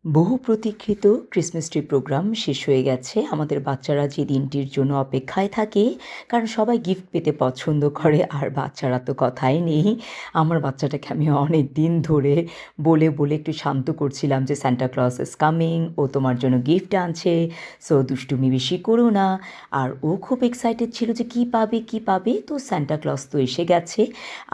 বহু প্রতীক্ষিত Christmas tree programme শেষ হয়ে গেছে। আমাদের বাচ্চারা যে দিনটির জন্য অপেক্ষায় থাকে, কারণ সবাই গিফট পেতে পছন্দ করে আর বাচ্চারা তো কথাই নেই। আমার বাচ্চাটাকে আমি অনেক দিন ধরে বলে একটু শান্ত করছিলাম যে স্যান্টা ক্লজ ইজ কামিং, ও তোমার জন্য গিফট আনছে, সো দুষ্টুমি বেশি করো না। আর ও খুব এক্সাইটেড ছিল যে কী পাবে। তো স্যান্টা ক্লজ তো এসে গেছে।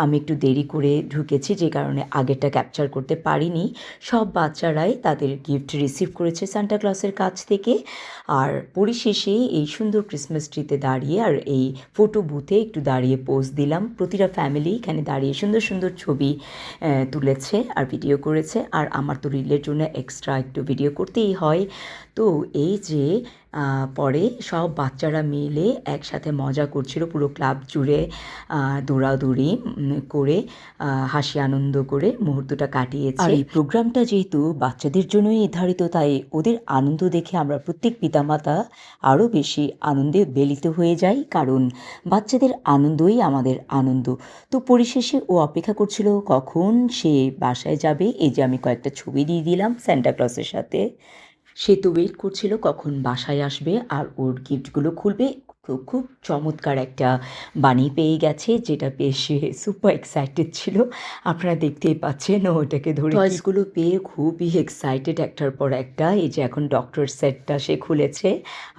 আমি একটু দেরি করে ঢুকেছি, যে কারণে আগেরটা ক্যাপচার করতে পারিনি। সব বাচ্চারাই তাদের গিফট রিসিভ করেছে সান্টা ক্লজের কাছ থেকে। আর পরিশেষে এই সুন্দর ক্রিসমাস ট্রিতে দাঁড়িয়ে আর এই ফটো বুথে একটু দাঁড়িয়ে পোজ দিলাম। প্রতিটা ফ্যামিলি এখানে দাঁড়িয়ে সুন্দর সুন্দর ছবি তুলেছে আর ভিডিও করেছে। আর আমার তো রিলের জন্য এক্সট্রা একটু ভিডিও করতেই হয়। তো এই যে পরে সব বাচ্চারা মিলে একসাথে মজা করছিল, পুরো ক্লাব জুড়ে দৌড়াদৌড়ি করে হাসি আনন্দ করে মুহূর্তটা কাটিয়েছে। আর এই প্রোগ্রামটা যেহেতু বাচ্চাদের জন্যই নির্ধারিত, তাই ওদের আনন্দ দেখে আমরা প্রত্যেক পিতামাতা আরও বেশি আনন্দে উদ্বেলিত হয়ে যাই, কারণ বাচ্চাদের আনন্দই আমাদের আনন্দ। তো পরিশেষে ও অপেক্ষা করছিল কখন সে বাসায় যাবে। এই যে আমি কয়েকটা ছবি দিয়ে দিলাম স্যান্টা ক্লজের সাথে। সে তো ওয়েট করছিল কখন বাসায় আসবে আর ওর গিফটগুলো খুলবে। তো খুব চমৎকার একটা বানি পেয়ে গেছে, যেটা পেয়ে সে সুপার এক্সাইটেড ছিল। আপনারা দেখতেই পাচ্ছেন ও ওটাকে ধরে টয়েসগুলো পেয়ে খুবই এক্সাইটেড একটার পর একটা। এই যে এখন ডক্টর সেটটা সে খুলেছে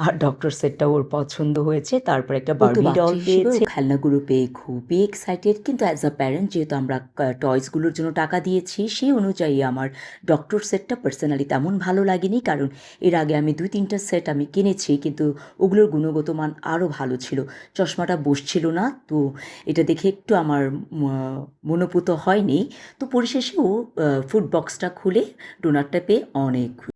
আর ডক্টর সেটটা ওর পছন্দ হয়েছে। তারপর একটা বারবি ডল পেয়েছে। খেলনাগুলো পেয়ে খুবই এক্সাইটেড, কিন্তু অ্যাজ আ প্যারেন্ট যেহেতু আমরা টয়েসগুলোর জন্য টাকা দিয়েছি, সেই অনুযায়ী আমার ডক্টর সেটটা পার্সোনালি তেমন ভালো লাগেনি, কারণ এর আগে আমি 2-3টা সেট আমি কিনেছি, কিন্তু ওগুলোর গুণগত মান আরও ভালো ছিল। চশমাটা বসছিল না, তো এটা দেখে একটু আমার মনোপুত হয়নি। তো পরিশেষে ও ফুড বক্সটা খুলে ডোনাটটা পেয়ে অনেক